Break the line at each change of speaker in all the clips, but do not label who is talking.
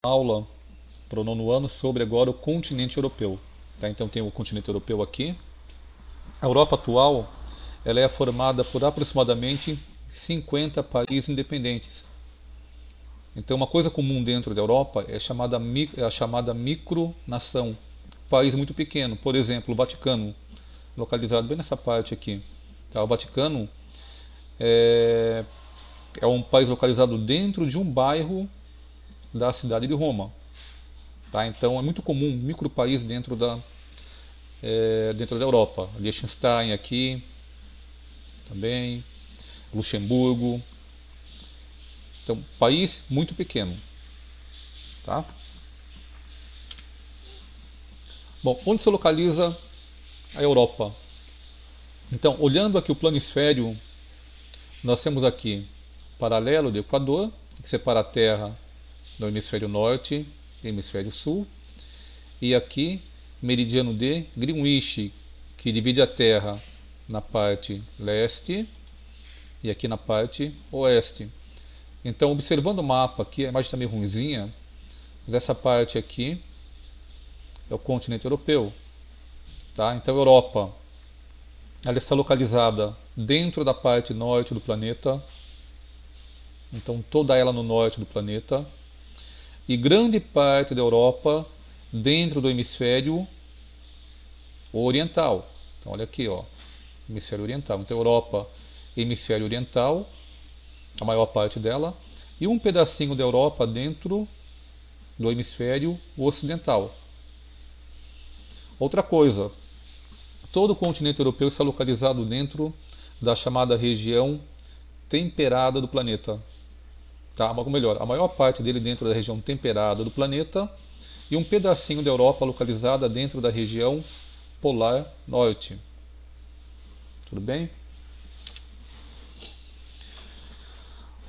Aula para o nono ano sobre agora o continente europeu. Tá? Então tem o continente europeu aqui. A Europa atual ela é formada por aproximadamente 50 países independentes. Então uma coisa comum dentro da Europa é a chamada micronação. País muito pequeno, por exemplo, o Vaticano, localizado bem nessa parte aqui. Tá? O Vaticano é um país localizado dentro de um bairro da cidade de Roma. Tá? Então é muito comum um micropaís dentro da Europa. Liechtenstein aqui também, Luxemburgo. Então, país muito pequeno. Tá? Bom, onde se localiza a Europa? Então, olhando aqui o planisfério, nós temos aqui paralelo do Equador, que separa a Terra do hemisfério norte e hemisfério sul, e aqui meridiano de Greenwich, que divide a Terra na parte leste e aqui na parte oeste. Então, observando o mapa aqui, a imagem está meio ruinzinha, dessa parte aqui é o continente europeu. Tá? Então, a Europa ela está localizada dentro da parte norte do planeta, então toda ela no norte do planeta, e grande parte da Europa dentro do hemisfério oriental. Então, olha aqui, ó, hemisfério oriental. Então, Europa, hemisfério oriental, a maior parte dela, e um pedacinho da Europa dentro do hemisfério ocidental. Outra coisa, todo o continente europeu está localizado dentro da chamada região temperada do planeta. Tá? Ou melhor, a maior parte dele dentro da região temperada do planeta e um pedacinho da Europa localizada dentro da região polar norte. Tudo bem?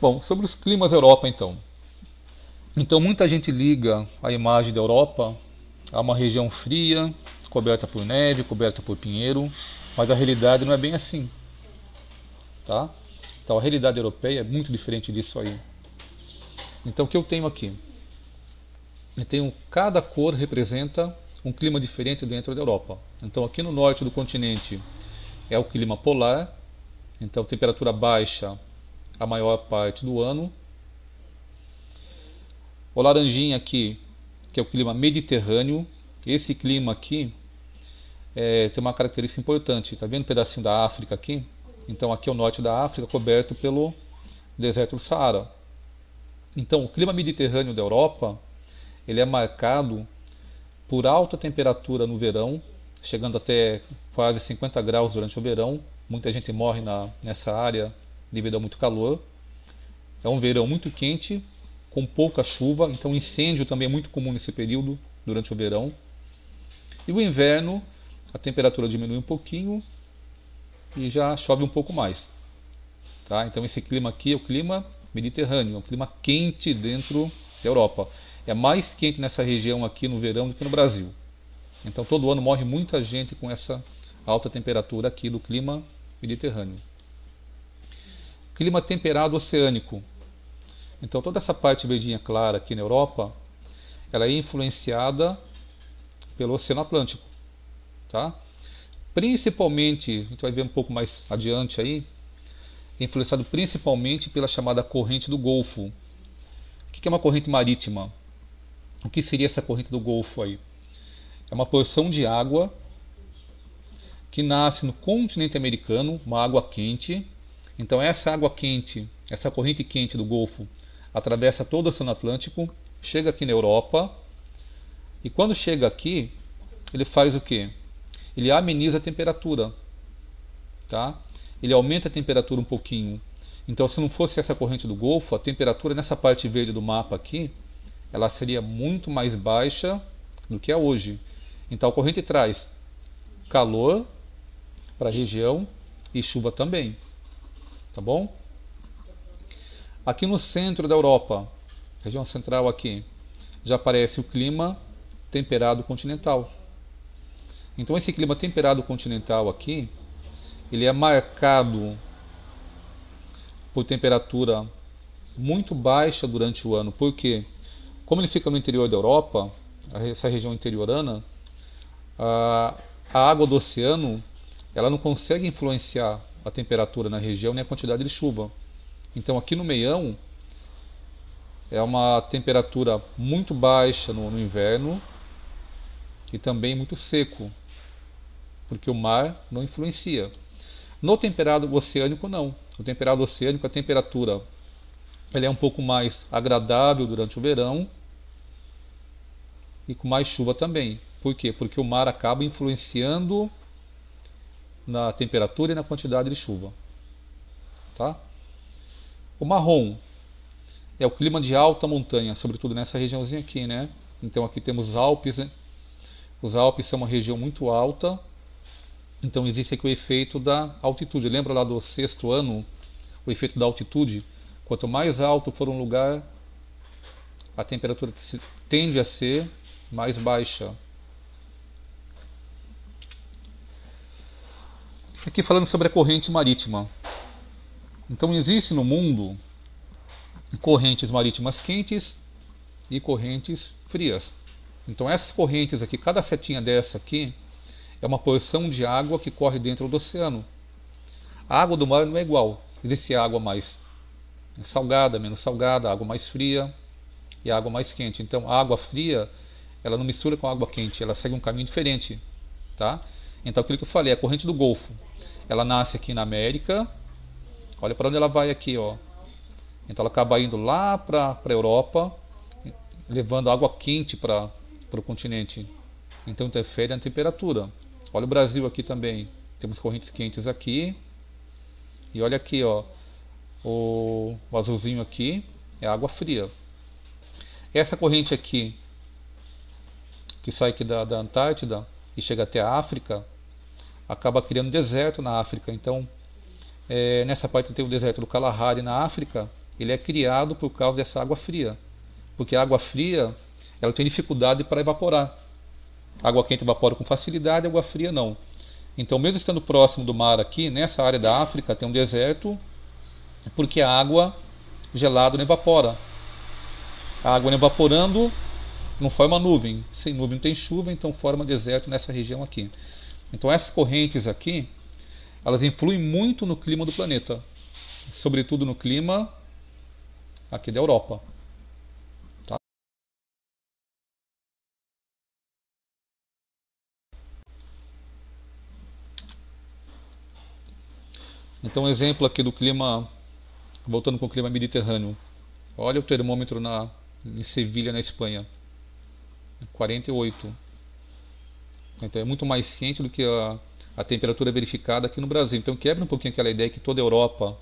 Bom, sobre os climas da Europa então. Então muita gente liga a imagem da Europa a uma região fria, coberta por neve, coberta por pinheiro, mas a realidade não é bem assim. Tá? Então a realidade europeia é muito diferente disso aí. Então o que eu tenho aqui? Eu tenho cada cor representa um clima diferente dentro da Europa. Então aqui no norte do continente é o clima polar, então temperatura baixa a maior parte do ano. O laranjinha aqui, que é o clima mediterrâneo, esse clima aqui tem uma característica importante. Está vendo um pedacinho da África aqui? Então aqui é o norte da África coberto pelo deserto do Saara. Então o clima mediterrâneo da Europa ele é marcado por alta temperatura no verão, chegando até quase 50 graus durante o verão. Muita gente morre nessa área devido a muito calor. É um verão muito quente, com pouca chuva, então incêndio também é muito comum nesse período, durante o verão. E o inverno, a temperatura diminui um pouquinho e já chove um pouco mais. Tá? Então esse clima aqui é o clima mediterrâneo, é um clima quente dentro da Europa. É mais quente nessa região aqui no verão do que no Brasil. Então todo ano morre muita gente com essa alta temperatura aqui do clima mediterrâneo. Clima temperado oceânico. Então toda essa parte verdinha clara aqui na Europa, ela é influenciada pelo Oceano Atlântico. Tá? Principalmente, a gente vai ver um pouco mais adiante aí, influenciado principalmente pela chamada corrente do Golfo. O que é uma corrente marítima? O que seria essa corrente do Golfo aí? É uma porção de água que nasce no continente americano, uma água quente. Então essa água quente, essa corrente quente do Golfo, atravessa todo o Oceano Atlântico, chega aqui na Europa, e quando chega aqui, ele faz o quê? Ele ameniza a temperatura. Tá? Ele aumenta a temperatura um pouquinho. Então se não fosse essa corrente do Golfo, a temperatura nessa parte verde do mapa aqui, ela seria muito mais baixa do que é hoje. Então a corrente traz calor para a região e chuva também. Tá bom? Aqui no centro da Europa, região central aqui, já aparece o clima temperado continental. Então esse clima temperado continental aqui, ele é marcado por temperatura muito baixa durante o ano. Por quê? Como ele fica no interior da Europa, essa região interiorana, a água do oceano ela não consegue influenciar a temperatura na região nem a quantidade de chuva. Então aqui no meião é uma temperatura muito baixa no inverno e também muito seco, porque o mar não influencia. No temperado oceânico não. No temperado oceânico a temperatura ela é um pouco mais agradável durante o verão e com mais chuva também. Por quê? Porque o mar acaba influenciando na temperatura e na quantidade de chuva. Tá? O marrom é o clima de alta montanha, sobretudo nessa regiãozinha aqui, né? Então aqui temos os Alpes, né? Os Alpes são uma região muito alta, então existe aqui o efeito da altitude. Lembra lá do sexto ano, o efeito da altitude? Quanto mais alto for um lugar, a temperatura tende a ser mais baixa. Aqui falando sobre a corrente marítima. Então existe no mundo correntes marítimas quentes e correntes frias. Então essas correntes aqui, cada setinha dessa aqui é uma porção de água que corre dentro do oceano. A água do mar não é igual. Existe água mais salgada, menos salgada, água mais fria e água mais quente. Então a água fria ela não mistura com a água quente, ela segue um caminho diferente, tá? Então aquilo que eu falei, a corrente do Golfo, ela nasce aqui na América. Olha para onde ela vai aqui, ó. Então ela acaba indo lá para a Europa, levando água quente para o continente. Então interfere na temperatura. Olha o Brasil aqui também. Temos correntes quentes aqui. E olha aqui, ó. O azulzinho aqui é água fria. Essa corrente aqui, que sai aqui da Antártida e chega até a África, acaba criando deserto na África. Então, nessa parte tem o deserto do Kalahari na África, ele é criado por causa dessa água fria. Porque a água fria, ela tem dificuldade para evaporar. A água quente evapora com facilidade, a água fria não. Então, mesmo estando próximo do mar aqui, nessa área da África tem um deserto, porque a água gelada não evapora. A água não evaporando não forma nuvem. Sem nuvem não tem chuva, então forma deserto nessa região aqui. Então essas correntes aqui, elas influem muito no clima do planeta, sobretudo no clima aqui da Europa. Tá? Então, um exemplo aqui do clima, voltando com o clima mediterrâneo. Olha o termômetro em Sevilha, na Espanha, 48. Então é muito mais quente do que a temperatura verificada aqui no Brasil. Então quebra um pouquinho aquela ideia que toda a Europa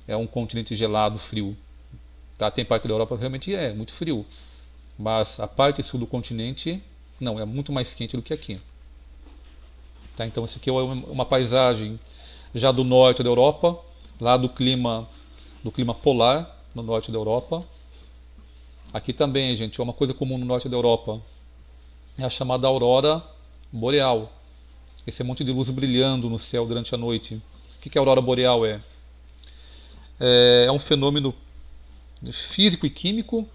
é um continente gelado, frio. Tá? Tem parte da Europa que realmente é muito frio, mas a parte sul do continente não, é muito mais quente do que aqui. Tá? Então isso aqui é uma paisagem já do norte da Europa, lá do clima polar no norte da Europa. Aqui também, gente, é uma coisa comum no norte da Europa, é a chamada aurora boreal. Esse monte de luz brilhando no céu durante a noite. O que a aurora boreal é? É um fenômeno físico e químico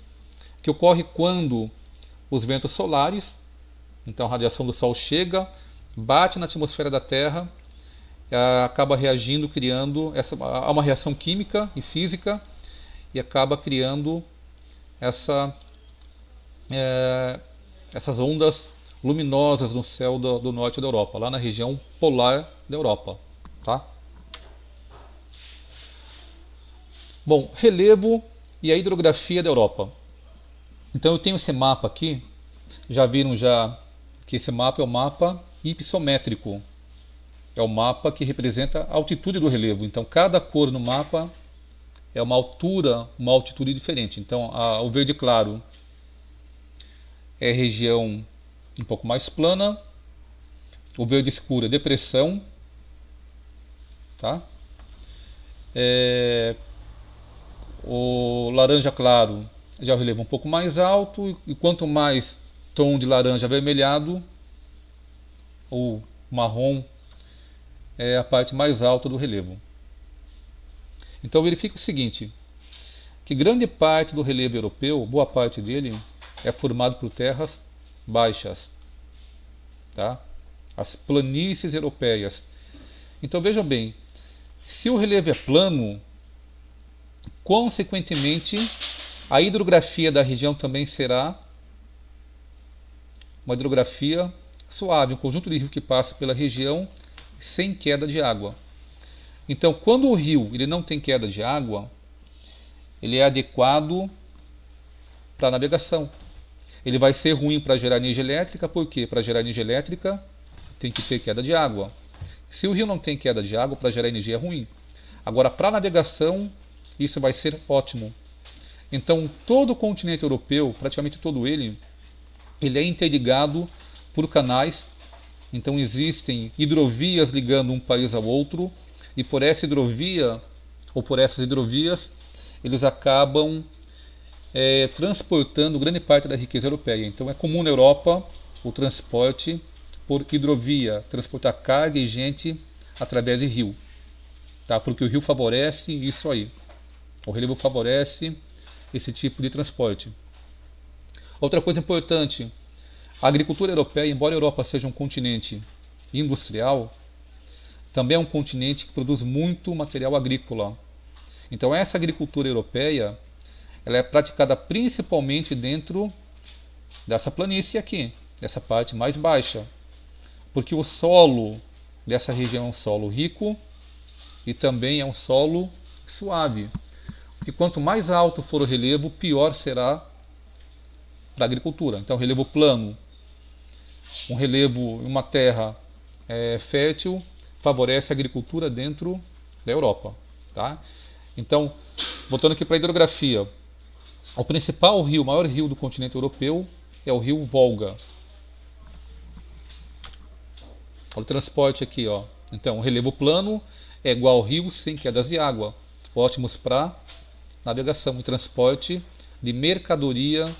que ocorre quando os ventos solares, então a radiação do Sol chega, bate na atmosfera da Terra, acaba reagindo, criando há uma reação química e física e acaba criando essas ondas luminosas no céu do norte da Europa, lá na região polar da Europa. Tá? Bom, relevo e a hidrografia da Europa. Então eu tenho esse mapa aqui, já viram que esse mapa é o mapa hipissométrico. É o mapa que representa a altitude do relevo. Então cada cor no mapa é uma altura, uma altitude diferente. Então o verde claro é região um pouco mais plana, o verde escuro é depressão, tá? O laranja claro já é o relevo um pouco mais alto, e quanto mais tom de laranja avermelhado ou marrom é a parte mais alta do relevo. Então verifica o seguinte, que grande parte do relevo europeu, boa parte dele, é formado por terras baixas, tá? As planícies europeias. Então veja bem, se o relevo é plano, consequentemente a hidrografia da região também será uma hidrografia suave, um conjunto de rio que passa pela região sem queda de água. Então, quando o rio ele não tem queda de água, ele é adequado para navegação. Ele vai ser ruim para gerar energia elétrica, por quê? Para gerar energia elétrica tem que ter queda de água. Se o rio não tem queda de água, para gerar energia é ruim. Agora, para navegação, isso vai ser ótimo. Então, todo o continente europeu, praticamente todo ele é interligado por canais. Então, existem hidrovias ligando um país ao outro, e por essa hidrovia, ou por essas hidrovias, eles acabam transportando grande parte da riqueza europeia. Então, é comum na Europa o transporte por hidrovia, transportar carga e gente através de rio, tá? Porque o rio favorece isso aí. O relevo favorece esse tipo de transporte. Outra coisa importante, a agricultura europeia, embora a Europa seja um continente industrial, também é um continente que produz muito material agrícola. Então essa agricultura europeia, ela é praticada principalmente dentro dessa planície aqui, dessa parte mais baixa, porque o solo dessa região é um solo rico e também é um solo suave. E quanto mais alto for o relevo, pior será para a agricultura. Então, relevo plano, um relevo em uma terra fértil, favorece a agricultura dentro da Europa. Tá? Então, voltando aqui para a hidrografia, o principal rio, o maior rio do continente europeu é o rio Volga. Olha o transporte aqui, ó. Então, o relevo plano é igual ao rio sem quedas de água, ótimos para navegação e transporte de mercadoria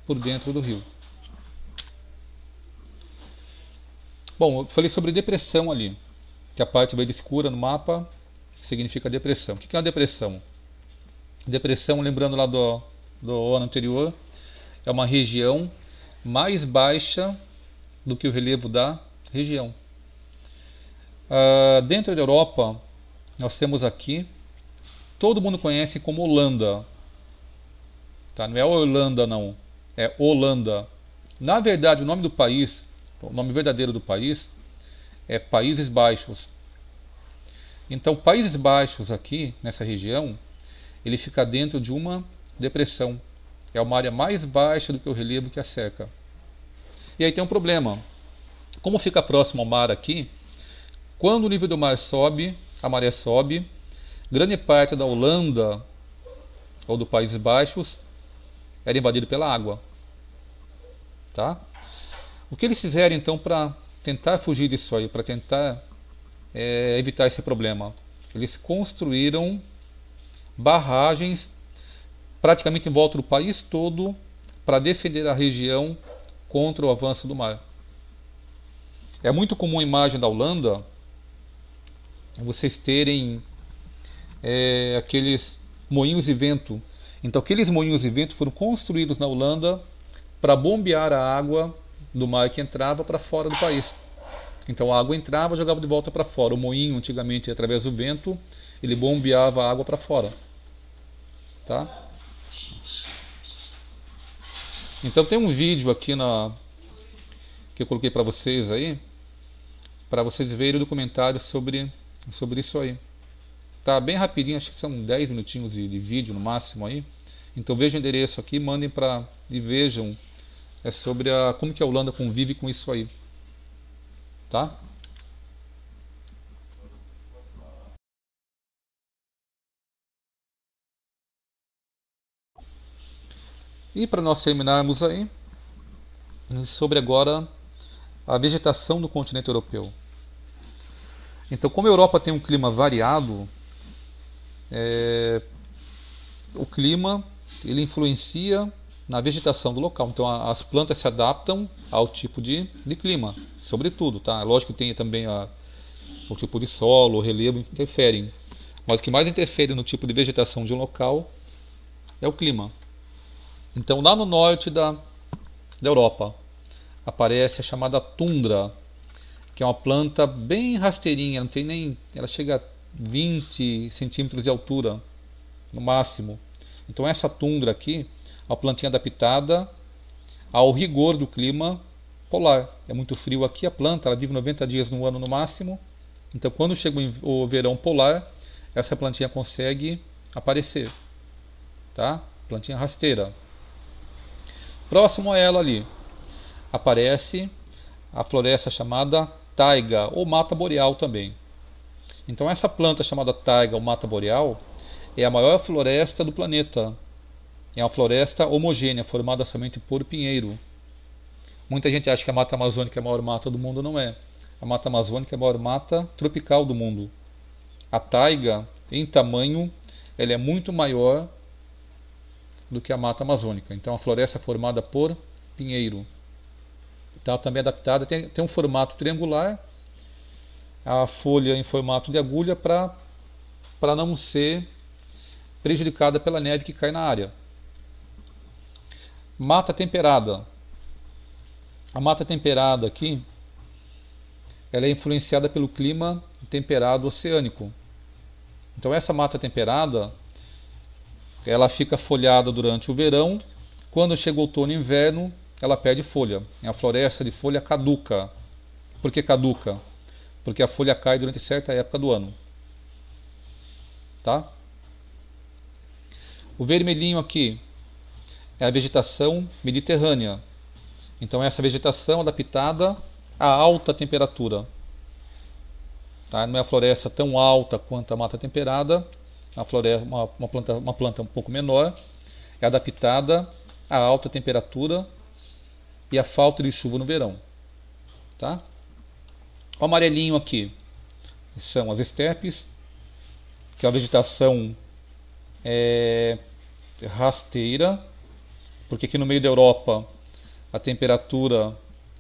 por dentro do rio. Bom, eu falei sobre depressão ali, que a parte verde escura no mapa significa depressão. O que é uma depressão? Depressão, lembrando lá do ano anterior, é uma região mais baixa do que o relevo da região. Dentro da Europa, nós temos aqui, todo mundo conhece como Holanda. Tá? Não é Holanda não, é Holanda. Na verdade, o nome do país, o nome verdadeiro do país é Países Baixos. Então, Países Baixos aqui, nessa região, ele fica dentro de uma depressão. É uma área mais baixa do que o relevo que a cerca. E aí tem um problema. Como fica próximo ao mar aqui, quando o nível do mar sobe, a maré sobe, grande parte da Holanda ou do Países Baixos era invadido pela água. Tá? O que eles fizeram então para tentar fugir disso aí, para tentar evitar esse problema? Eles construíram barragens praticamente em volta do país todo para defender a região contra o avanço do mar. É muito comum a imagem da Holanda vocês terem aqueles moinhos de vento. Então aqueles moinhos de vento foram construídos na Holanda para bombear a água do mar que entrava para fora do país. Então a água entrava e jogava de volta para fora. O moinho, antigamente, através do vento, ele bombeava a água para fora. Tá? Então tem um vídeo aqui que eu coloquei para vocês aí, para vocês verem o documentário sobre isso aí. Tá bem rapidinho, acho que são 10 minutinhos de vídeo no máximo aí. Então vejam o endereço aqui, mandem e vejam sobre como que a Holanda convive com isso aí. Tá? E para nós terminarmos aí, sobre agora a vegetação do continente europeu. Então, como a Europa tem um clima variado, o clima ele influencia na vegetação do local. Então, as plantas se adaptam ao tipo de clima, sobretudo. Tá? Lógico que tem também o tipo de solo, o relevo interferem. Mas o que mais interfere no tipo de vegetação de um local é o clima. Então lá no norte da Europa aparece a chamada tundra, que é uma planta bem rasteirinha, não tem nem, ela chega a 20 centímetros de altura no máximo. Então essa tundra aqui é uma plantinha adaptada ao rigor do clima polar. É muito frio aqui, a planta ela vive 90 dias no ano no máximo. Então quando chega o verão polar, essa plantinha consegue aparecer, tá? Plantinha rasteira. Próximo a ela ali aparece a floresta chamada taiga ou mata boreal também. Então essa planta chamada taiga ou mata boreal é a maior floresta do planeta. É uma floresta homogênea, formada somente por pinheiro. Muita gente acha que a mata amazônica é a maior mata do mundo, não é. A mata amazônica é a maior mata tropical do mundo. A taiga, em tamanho, ela é muito maior do que a mata amazônica. Então a floresta é formada por pinheiro. Tá, também adaptada, tem um formato triangular, a folha em formato de agulha para não ser prejudicada pela neve que cai na área. Mata temperada. A mata temperada aqui, ela é influenciada pelo clima temperado oceânico. Então essa mata temperada, ela fica folhada durante o verão. Quando chega o outono e inverno, ela perde folha. É a floresta de folha caduca. Por que caduca? Porque a folha cai durante certa época do ano. Tá? O vermelhinho aqui é a vegetação mediterrânea. Então essa vegetação adaptada a alta temperatura. Tá? Não é a floresta tão alta quanto a mata temperada, uma planta um pouco menor, é adaptada a alta temperatura e a falta de chuva no verão. Tá? O amarelinho aqui são as estepes, que é uma vegetação rasteira, porque aqui no meio da Europa a temperatura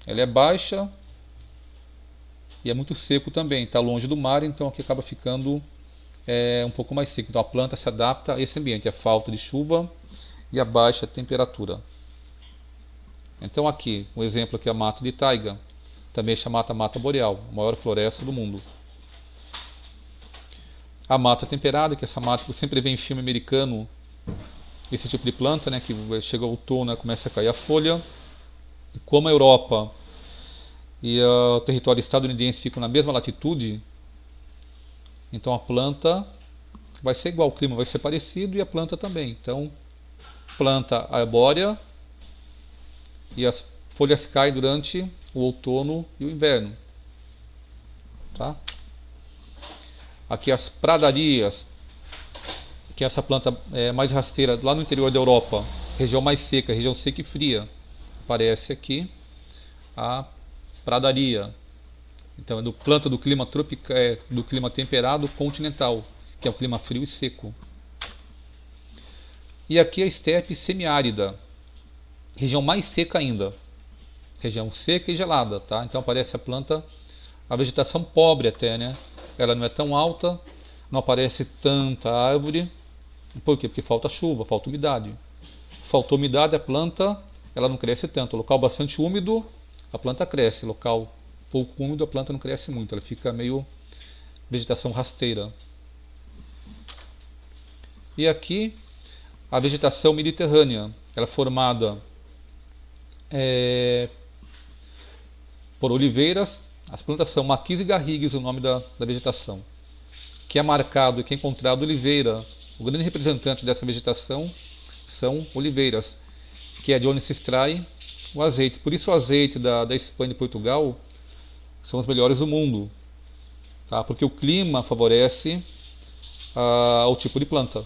ela é baixa e é muito seco também, está longe do mar, então aqui acaba ficando um pouco mais seco. Então a planta se adapta a esse ambiente, a falta de chuva e a baixa temperatura. Então aqui, um exemplo aqui é a mata de taiga, também é chamada mata boreal, a maior floresta do mundo. A mata temperada, que é essa mata que sempre vem em filme americano, esse tipo de planta, né, que chega ao outono, né, começa a cair a folha. E como a Europa e o território estadunidense ficam na mesma latitude, então a planta vai ser igual, o clima vai ser parecido e a planta também. Então, planta arbórea e as folhas caem durante o outono e o inverno. Tá? Aqui as pradarias, que é essa planta mais rasteira lá no interior da Europa, região mais seca, região seca e fria. Aparece aqui a pradaria. Então é do planta do clima tropical, do clima temperado continental, que é o clima frio e seco. E aqui a estepe semiárida, região mais seca ainda, região seca e gelada, tá? Então aparece a planta, a vegetação pobre até, né? Ela não é tão alta, não aparece tanta árvore. Por quê? Porque falta chuva, falta umidade. Faltou umidade, a planta ela não cresce tanto. Local bastante úmido, a planta cresce. Local pouco úmido, a planta não cresce muito. Ela fica meio vegetação rasteira. E aqui a vegetação mediterrânea. Ela é formada por oliveiras. As plantas são maquis e garrigues, o nome da vegetação. Que é marcado e que é encontrado oliveira. O grande representante dessa vegetação são oliveiras, que é de onde se extrai o azeite. Por isso o azeite da Espanha e de Portugal são os melhores do mundo, tá? Porque o clima favorece o tipo de planta.